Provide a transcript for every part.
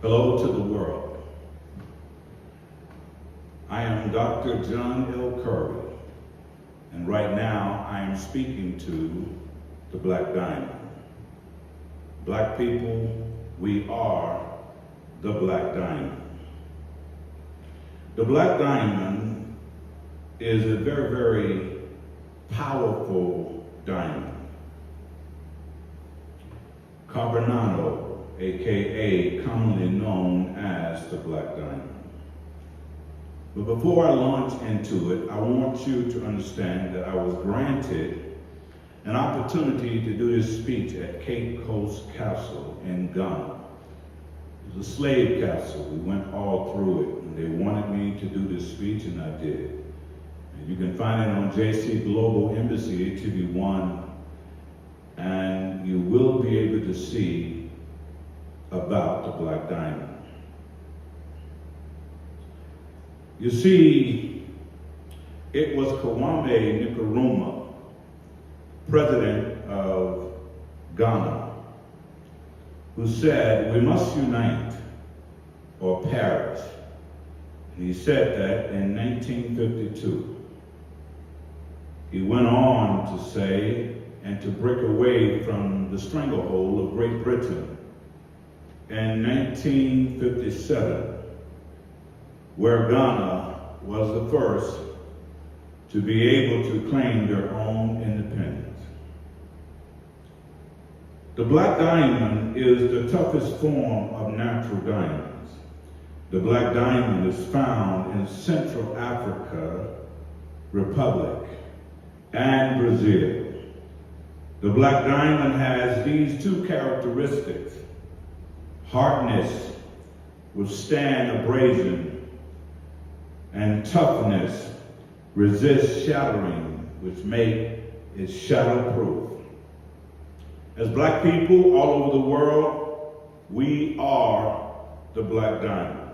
Hello to the world. I am Dr. John L. Curry, and right now I am speaking to the Black Diamond. Black people, we are the Black Diamond. The Black Diamond is a very, very powerful diamond. Carbonado, aka commonly known as the Black Diamond. But before I launch into it, I want you to understand that I was granted an opportunity to do this speech at Cape Coast Castle in Ghana. It was a slave castle. We went all through it, and they wanted me to do this speech, and I did. And you can find it on JC Global Embassy TV1, and you will be able to see about the Black Diamond. You see, it was Kwame Nkrumah, president of Ghana, who said, "We must unite or perish." And he said that in 1952. He went on to say, and to break away from the stranglehold of Great Britain in 1957, where Ghana was the first to be able to claim their own independence. The Black Diamond is the toughest form of natural diamonds. The Black Diamond is found in Central Africa Republic and Brazil. The Black Diamond has these two characteristics: hardness, withstand abrasion, and toughness, resist shattering, which make it shatterproof. As Black people all over the world, we are the Black Diamond.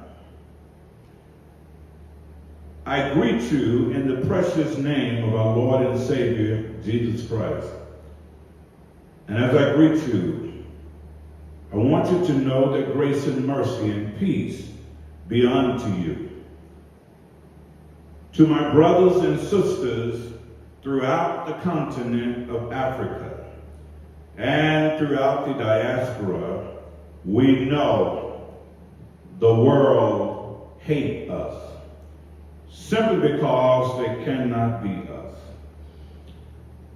I greet you in the precious name of our Lord and Savior, Jesus Christ. And as I greet you, I want you to know that grace and mercy and peace be unto you. To my brothers and sisters throughout the continent of Africa and throughout the diaspora, we know the world hates us simply because they cannot be us.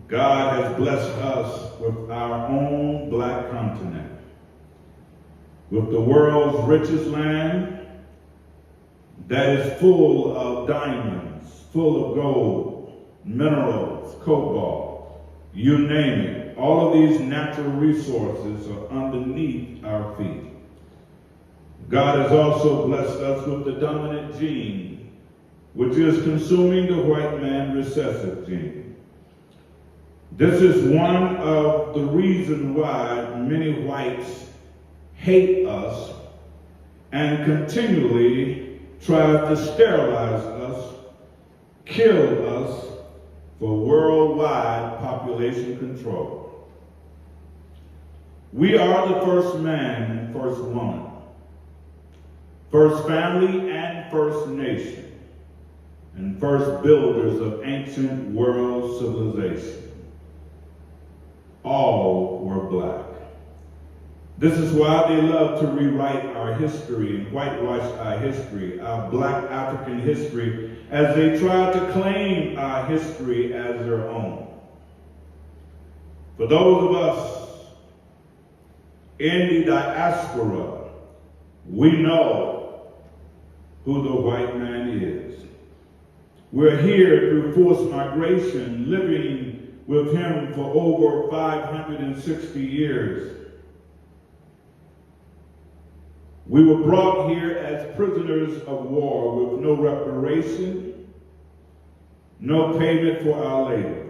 God has blessed us with our own black continent, with the world's richest land that is full of diamonds, full of gold, minerals, cobalt, you name it. All of these natural resources are underneath our feet. God has also blessed us with the dominant gene, which is consuming the white man recessive gene. This is one of the reasons why many whites hate us and continually try to sterilize us, kill us for worldwide population control. We are the first man and first woman, first family and first nation, and first builders of ancient world civilization. All were black. This is why they love to rewrite our history and whitewash our history, our black African history, as they try to claim our history as their own. For those of us in the diaspora, we know who the white man is. We're here through forced migration, living with him for over 560 years. We were brought here as prisoners of war with no reparation, no payment for our labor.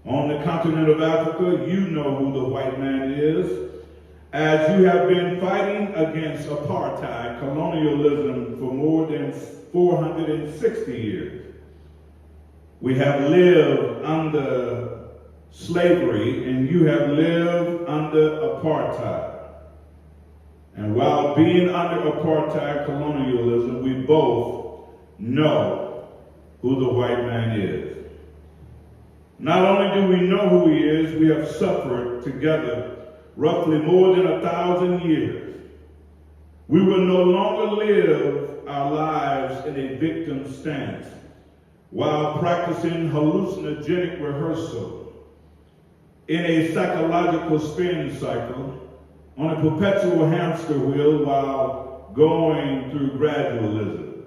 On the continent of Africa, you know who the white man is, as you have been fighting against apartheid colonialism for more than 460 years. We have lived under slavery, and you have lived under apartheid. And while being under apartheid colonialism, we both know who the white man is. Not only do we know who he is, we have suffered together roughly more than 1,000 years. We will no longer live our lives in a victim stance while practicing hallucinogenic rehearsal in a psychological spin cycle on a perpetual hamster wheel while going through gradualism.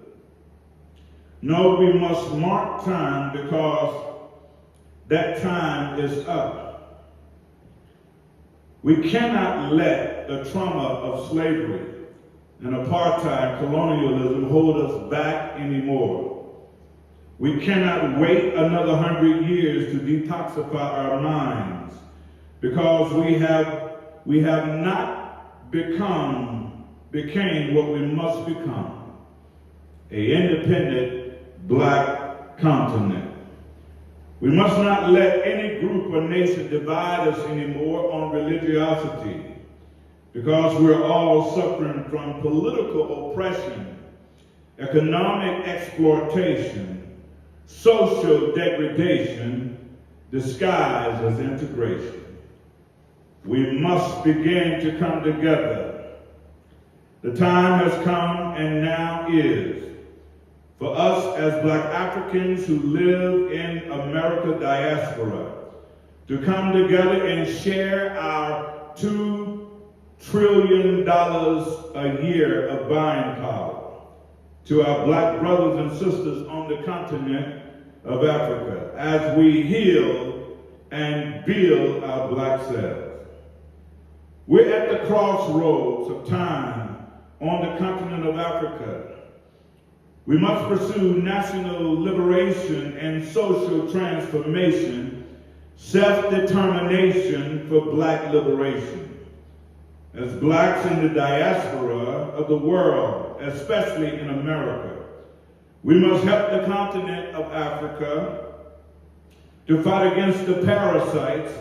No, we must mark time because that time is up. We cannot let the trauma of slavery and apartheid colonialism hold us back anymore. We cannot wait another 100 years to detoxify our minds because we have not became what we must become, an independent black continent. We must not let any group or nation divide us anymore on religiosity, because we're all suffering from political oppression, economic exploitation, social degradation disguised as integration. We must begin to come together. The time has come and now is for us as black Africans who live in America diaspora to come together and share our $2 trillion a year of buying power to our black brothers and sisters on the continent of Africa as we heal and build our black selves. We're at the crossroads of time on the continent of Africa. We must pursue national liberation and social transformation, self-determination for black liberation. As blacks in the diaspora of the world, especially in America, we must help the continent of Africa to fight against the parasites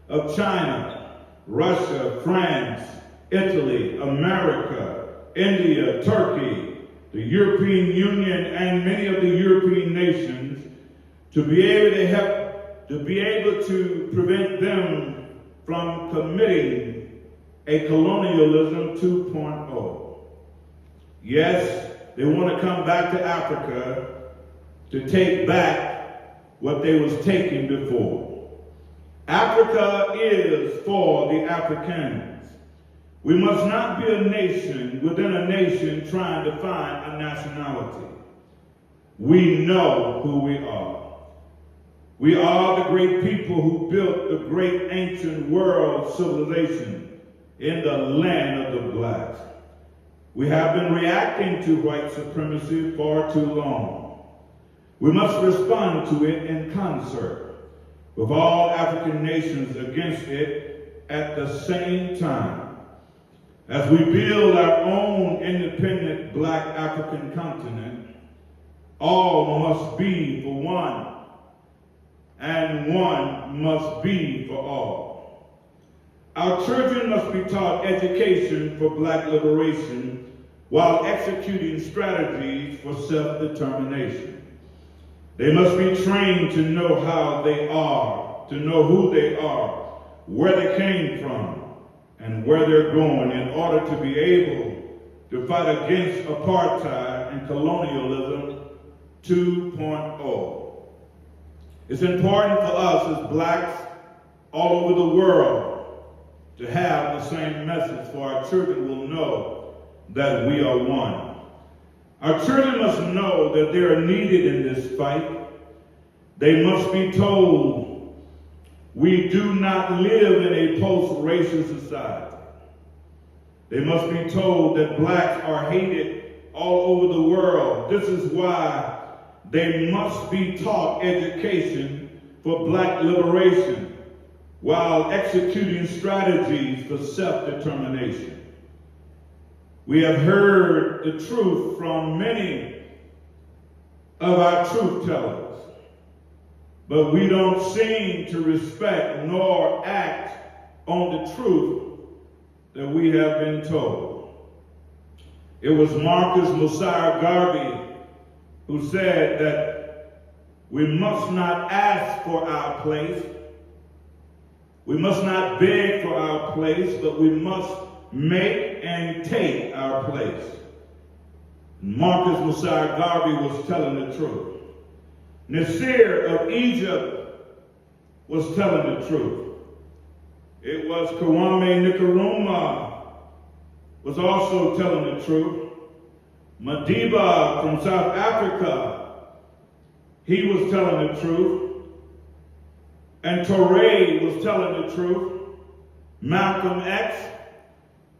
of China, Russia, France, Italy, America, India, Turkey, the European Union, and many of the European nations to be able to prevent them from committing a colonialism 2.0. Yes, they want to come back to Africa to take back what they was taking before. Africa is for the Africans. We must not be a nation within a nation trying to find a nationality. We know who we are. We are the great people who built the great ancient world civilization in the land of the blacks. We have been reacting to white supremacy far too long. We must respond to it in concert with all African nations against it at the same time. As we build our own independent black African continent, all must be for one, and one must be for all. Our children must be taught education for black liberation while executing strategies for self-determination. They must be trained to know how they are, to know who they are, where they came from, and where they're going in order to be able to fight against apartheid and colonialism 2.0. It's important for us as blacks all over the world to have the same message, for our children will know that we are one. Our children must know that they are needed in this fight. They must be told we do not live in a post-racial society. They must be told that blacks are hated all over the world. This is why they must be taught education for black liberation while executing strategies for self-determination. We have heard the truth from many of our truth tellers, but we don't seem to respect nor act on the truth that we have been told. It was Marcus Mosiah Garvey who said that we must not ask for our place, we must not beg for our place, but we must make and take our place. Marcus Mosiah Garvey was telling the truth. Nasir of Egypt was telling the truth. It was Kwame Nkrumah was also telling the truth. Madiba from South Africa, he was telling the truth. And Touré was telling the truth. Malcolm X,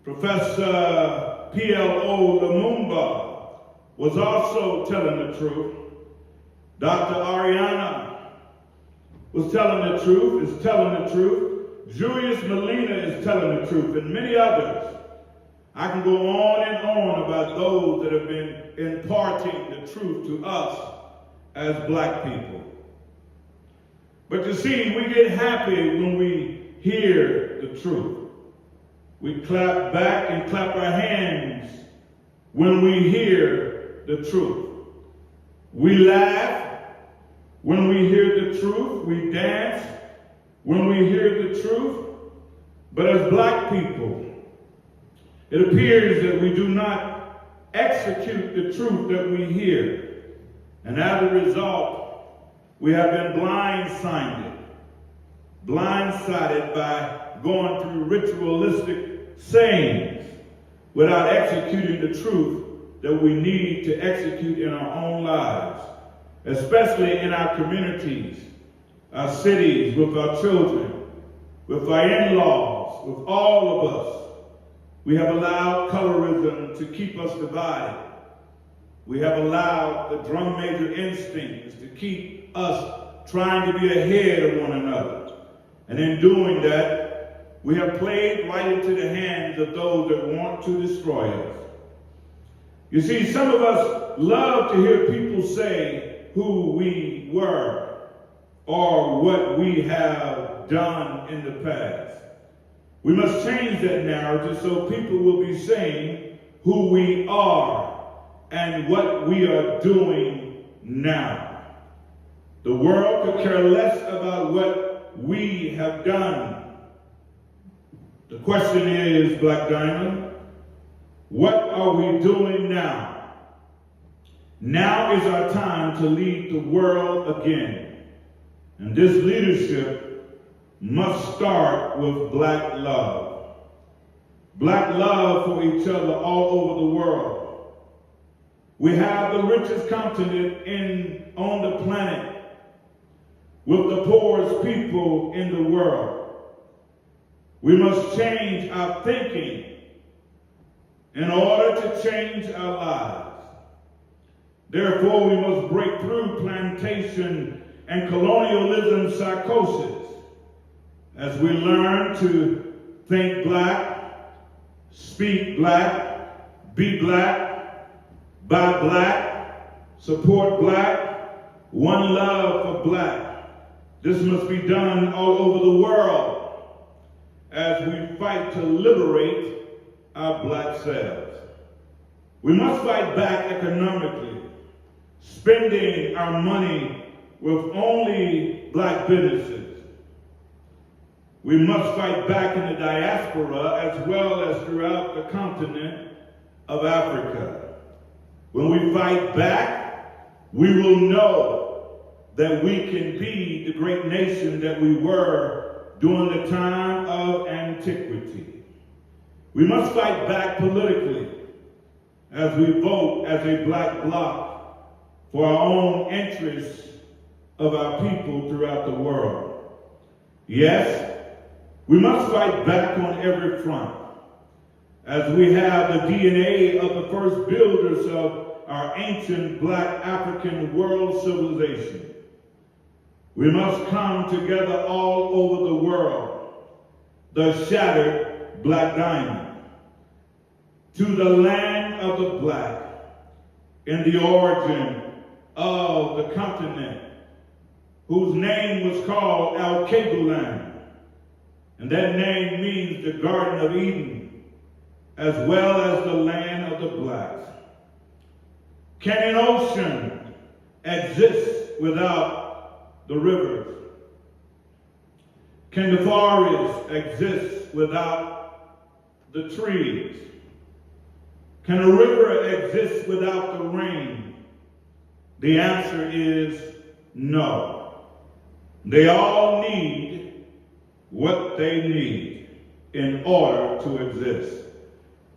Professor P.L.O. Lumumba was also telling the truth. Dr. Ariana was telling the truth, is telling the truth. Julius Malina is telling the truth, and many others. I can go on and on about those that have been imparting the truth to us as black people. But you see, we get happy when we hear the truth. We clap back and clap our hands when we hear the truth. We laugh when we hear the truth. We dance when we hear the truth. But as black people, it appears that we do not execute the truth that we hear. And as a result, we have been blindsided by going through ritualistic sayings without executing the truth that we need to execute in our own lives, especially in our communities, our cities, with our children, with our in-laws, with all of us. We have allowed colorism to keep us divided. We have allowed the drum major instincts to keep us trying to be ahead of one another. And in doing that, we have played right into the hands of those that want to destroy us. You see, some of us love to hear people say who we were or what we have done in the past. We must change that narrative so people will be saying who we are and what we are doing now. The world could care less about what we have done. The question is, Black Diamond, what are we doing now? Now is our time to lead the world again. And this leadership must start with black love. Black love for each other all over the world. We have the richest continent on the planet with the poorest people in the world. We must change our thinking in order to change our lives. Therefore, we must break through plantation and colonialism psychosis as we learn to think black, speak black, be black, buy black, support black, one love for black. This must be done all over the world as we fight to liberate our black selves. We must fight back economically, spending our money with only black businesses. We must fight back in the diaspora as well as throughout the continent of Africa. When we fight back, we will know that we can be the great nation that we were during the time of antiquity. We must fight back politically as we vote as a black bloc for our own interests of our people throughout the world. Yes, we must fight back on every front, as we have the DNA of the first builders of our ancient black African world civilization. We must come together all over the world, the shattered black diamond, to the land of the black, in the origin of the continent, whose name was called Al-Kebulan. And that name means the Garden of Eden. as well as the land of the blacks? Can an ocean exist without the rivers? Can the forest exist without the trees? Can a river exist without the rain? The answer is no. They all need what they need in order to exist.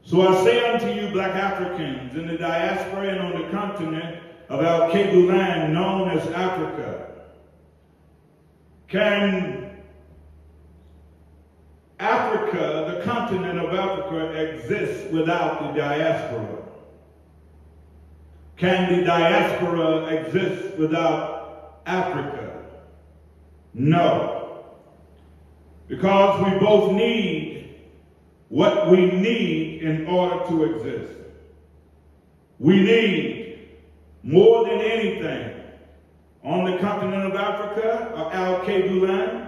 So I say unto you, black Africans in the diaspora and on the continent of our Cable land known as Africa, can Africa, the continent of Africa, exist without the diaspora? Can the diaspora exist without Africa? No. Because we both need what we need in order to exist. We need, more than anything, on the continent of Africa, or our Cable land,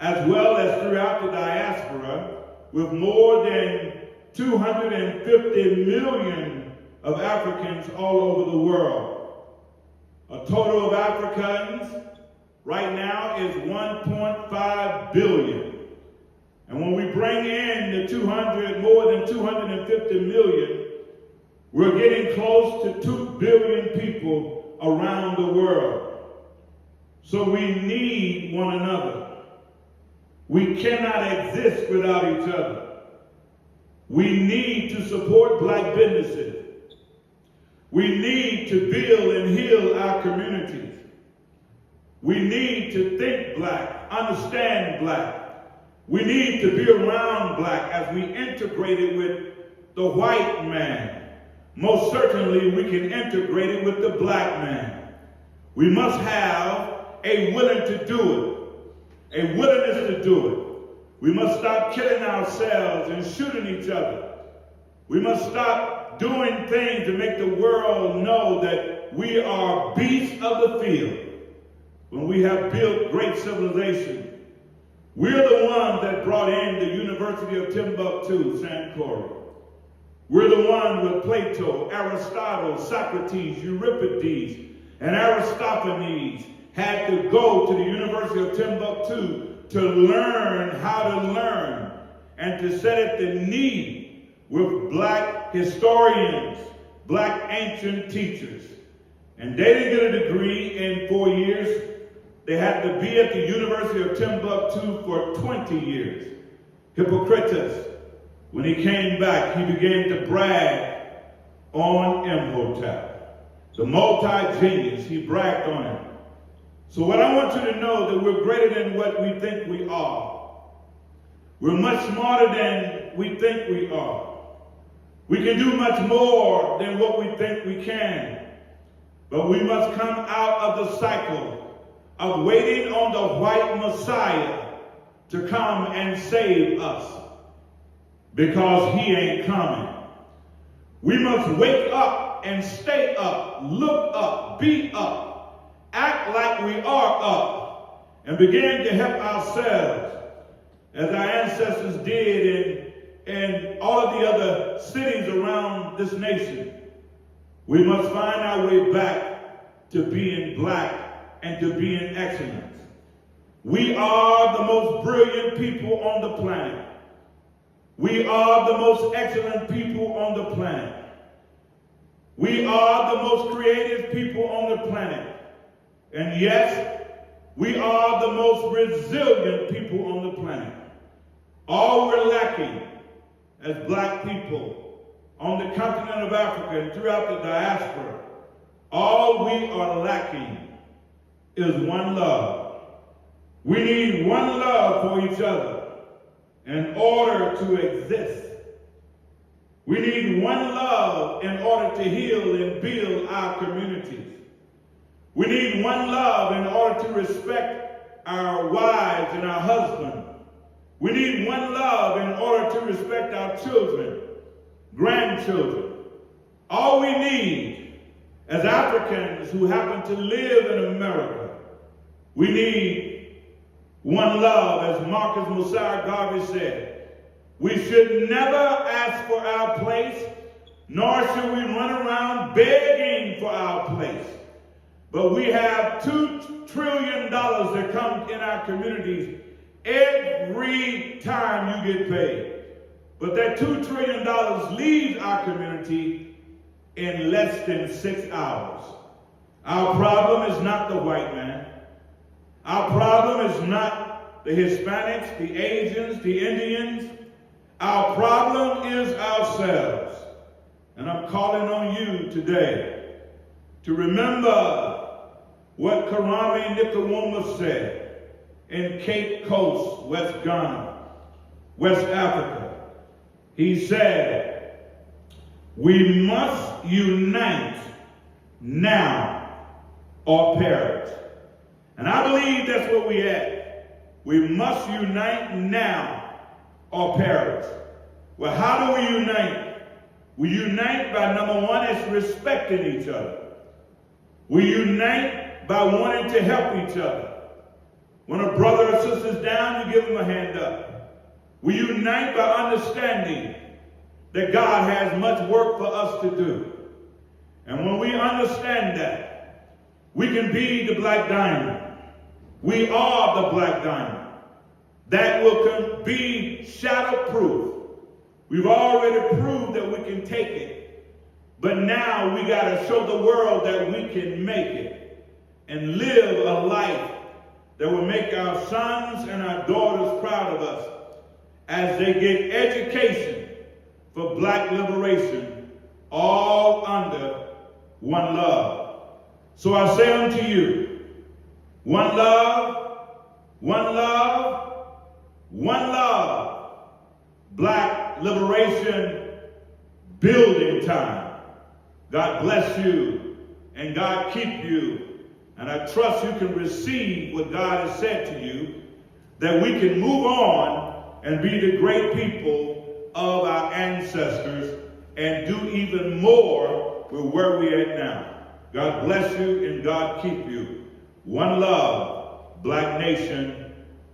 as well as throughout the diaspora, with more than 250 million of Africans all over the world. A total of Africans right now is 1.5 billion. And when we bring in the more than 250 million, we're getting close to 2 billion people around the world. So we need one another. We cannot exist without each other. We need to support black businesses. We need to build and heal our communities. We need to think black, understand black. We need to be around black as we integrate it with the white man. Most certainly we can integrate it with the black man. We must have a willing to do it. A willingness to do it. We must stop killing ourselves and shooting each other. We must stop doing things to make the world know that we are beasts of the field when we have built great civilization. We're the ones that brought in the University of Timbuktu, Sankore. We're the ones with Plato, Aristotle, Socrates, Euripides, and Aristophanes had to go to the University of Timbuktu to learn how to learn and to set at the knee with black historians, black ancient teachers. And they didn't get a degree in 4 years. They had to be at the University of Timbuktu for 20 years. Hippocrates, when he came back, he began to brag on Imhotep. The multi-genius, he bragged on him. So what I want you to know that we're greater than what we think we are. We're much smarter than we think we are. We can do much more than what we think we can. But we must come out of the cycle of waiting on the white Messiah to come and save us, because he ain't coming. We must wake up and stay up, look up, be up, act like we are up, and begin to help ourselves as our ancestors did in all of the other cities around this nation. We must find our way back to being black and to being excellent. We are the most brilliant people on the planet. We are the most excellent people on the planet. We are the most creative people on the planet. And yes, we are the most resilient people on the planet. All we're lacking as black people on the continent of Africa and throughout the diaspora, all we are lacking is one love. We need one love for each other in order to exist. We need one love in order to heal and build our communities. We need one love in order to respect our wives and our husbands. We need one love in order to respect our children, grandchildren. All we need as Africans who happen to live in America, we need one love, as Marcus Mosiah Garvey said. We should never ask for our place, nor should we run around begging for our place. But we have $2 trillion that comes in our communities every time you get paid. But that $2 trillion leaves our community in less than 6 hours. Our problem is not the white man. Our problem is not the Hispanics, the Asians, the Indians. Our problem is ourselves. And I'm calling on you today to remember what Karame Nkrumah said in Cape Coast, West Ghana, West Africa. He said, we must unite now or perish. And I believe that's what we at. We must unite now or perish. Well, how do we unite? We unite by, number one, is respecting each other. We unite by wanting to help each other. When a brother or sister is down, you give them a hand up. We unite by understanding that God has much work for us to do. And when we understand that, we can be the black diamond. We are the black diamond. That will be shatterproof. We've already proved that we can take it. But now we got to show the world that we can make it and live a life that will make our sons and our daughters proud of us as they get education for black liberation, all under one love. So I say unto you, one love, one love, one love, black liberation building time. God bless you and God keep you. And I trust you can receive what God has said to you, that we can move on and be the great people of our ancestors and do even more with where we're at now. God bless you and God keep you. One love, Black Nation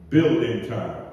building time.